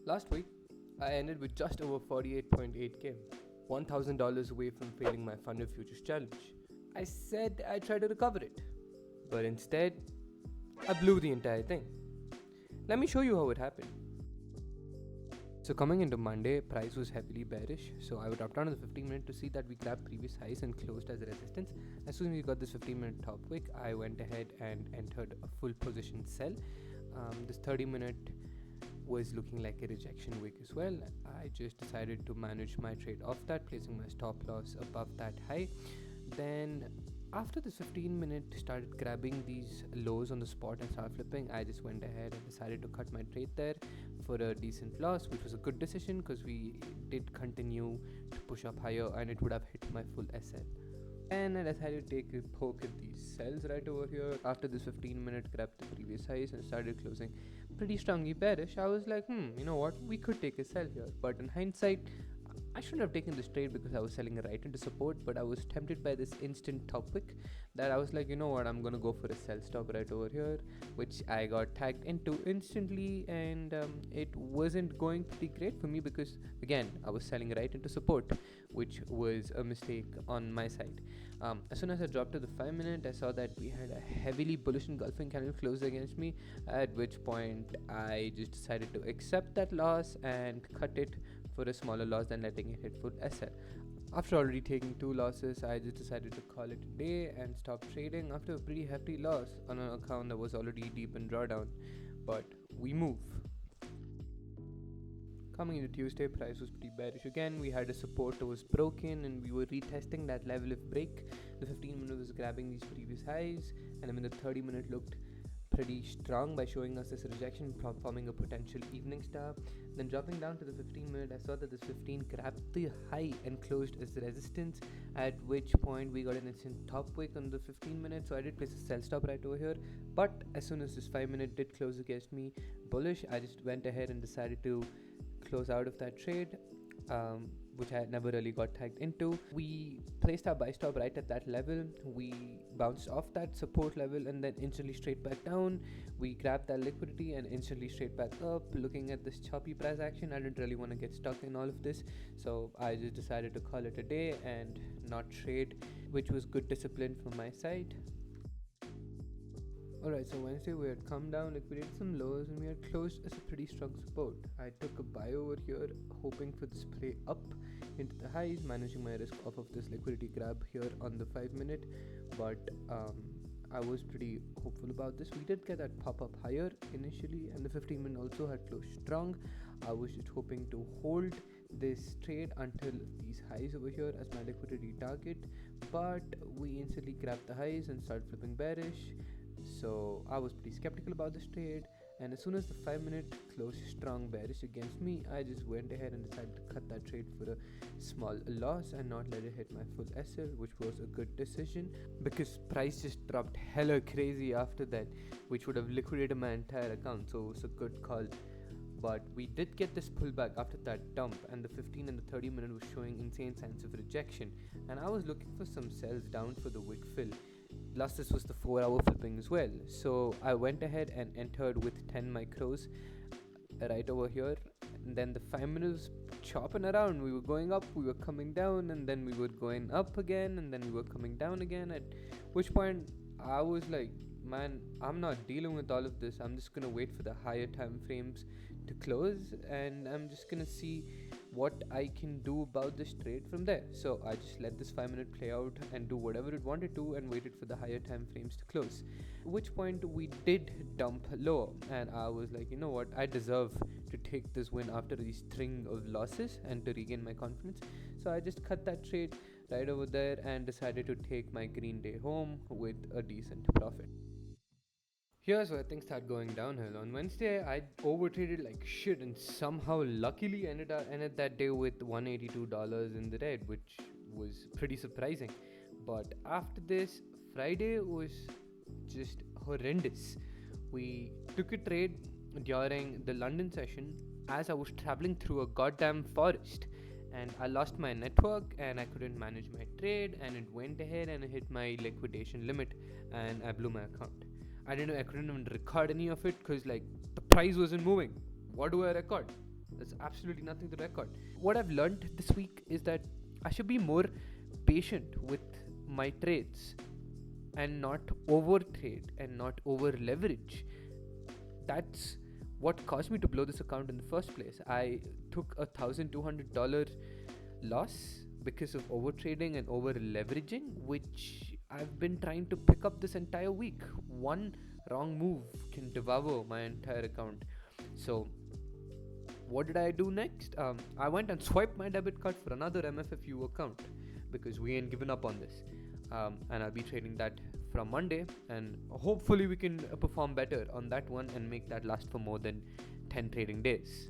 Last week, I ended with just over 48.8k, $1,000 away from failing my Funded Futures challenge. I said I'd try to recover it, but instead, I blew the entire thing. Let me show you how it happened. So coming into Monday, price was heavily bearish, so I would drop down to the 15-minute to see that we grabbed previous highs and closed as a resistance. As soon as we got this 15-minute top wick, I went ahead and entered a full position sell. This 30-minute was looking like a rejection wick as well. I just decided to manage my trade off that, placing my stop loss above that high. Then after this 15-minute started grabbing these lows on the spot and started flipping, I just went ahead and decided to cut my trade there for a decent loss, which was a good decision because we did continue to push up higher and it would have hit my full SL. And I decided to take a poke at these sells right over here. After this 15-minute, grabbed the previous highs and started closing pretty strongly bearish. I was like, you know what, we could take a sell here. But in hindsight, I shouldn't have taken this trade because I was selling right into support, but I was tempted by this instant top wick that I was like, you know what, I'm gonna go for a sell stop right over here, which I got tagged into instantly, and it wasn't going pretty great for me because again I was selling right into support, which was a mistake on my side. As soon as I dropped to the 5-minute, I saw that we had a heavily bullish engulfing candle close against me, at which point I just decided to accept that loss and cut it for a smaller loss than letting it hit full SL. After already taking 2 losses, I just decided to call it a day and stop trading after a pretty hefty loss on an account that was already deep in drawdown. But we move. Coming into Tuesday, price was pretty bearish again. We had a support that was broken and we were retesting that level of break. The 15-minute was grabbing these previous highs, and then the 30-minute looked pretty strong by showing us this rejection, forming a potential evening star. Then dropping down to the 15-minute, I saw that this 15 grabbed the high and closed as resistance, at which point we got an instant top wick on the 15-minute, so I did place a sell stop right over here. But as soon as this 5-minute did close against me bullish, I just went ahead and decided to close out of that trade, which I never really got tagged into. We placed our buy stop right at that level. We bounced off that support level and then instantly straight back down. We grabbed that liquidity and instantly straight back up. Looking at this choppy price action, I didn't really want to get stuck in all of this, so I just decided to call it a day and not trade, which was good discipline from my side. Alright, so Wednesday we had come down, liquidated some lows, and we had closed as a pretty strong support. I took a buy over here, hoping for this play up into the highs, managing my risk off of this liquidity grab here on the 5-minute, but I was pretty hopeful about this. We did get that pop up higher initially, and the 15-minute also had closed strong. I was just hoping to hold this trade until these highs over here as my liquidity target, but we instantly grabbed the highs and started flipping bearish. So I was pretty skeptical about this trade, and as soon as the 5-minute closed strong bearish against me, I just went ahead and decided to cut that trade for a small loss and not let it hit my full SL, which was a good decision because price just dropped hella crazy after that, which would have liquidated my entire account, so it was a good call. But we did get this pullback after that dump, and the 15 and the 30-minute was showing insane signs of rejection, and I was looking for some sells down for the wick fill. Plus this was the 4-hour flipping as well, so I went ahead and entered with 10 micros right over here, and then the 5-minute was chopping around. We were going up, we were coming down, and then we were going up again, and then we were coming down again, at which point I was like, man, I'm not dealing with all of this. I'm just gonna wait for the higher time frames to close, and I'm just gonna see what I can do about this trade from there. So I just let this 5-minute play out and do whatever it wanted to and waited for the higher time frames to close, at which point we did dump lower, and I was like, you know what, I deserve to take this win after this string of losses and to regain my confidence. So I just cut that trade right over there and decided to take my green day home with a decent profit. Here's where things start going downhill. On Wednesday, I overtraded like shit and somehow luckily ended that day with $182 in the red, which was pretty surprising. But after this, Friday was just horrendous. We took a trade during the London session as I was traveling through a goddamn forest, and I lost my network and I couldn't manage my trade, and it went ahead and hit my liquidation limit and I blew my account. I couldn't even record any of it because like the price wasn't moving. What do I record? There's absolutely nothing to record. What I've learned this week is that I should be more patient with my trades and not over trade and not over leverage. That's what caused me to blow this account in the first place. I took $1,200 loss because of over trading and over leveraging, which I've been trying to pick up this entire week. One wrong move can devour my entire account. So, what did I do next? I went and swiped my debit card for another MFFU account because we ain't given up on this. And I'll be trading that from Monday, and hopefully we can perform better on that one and make that last for more than 10 trading days.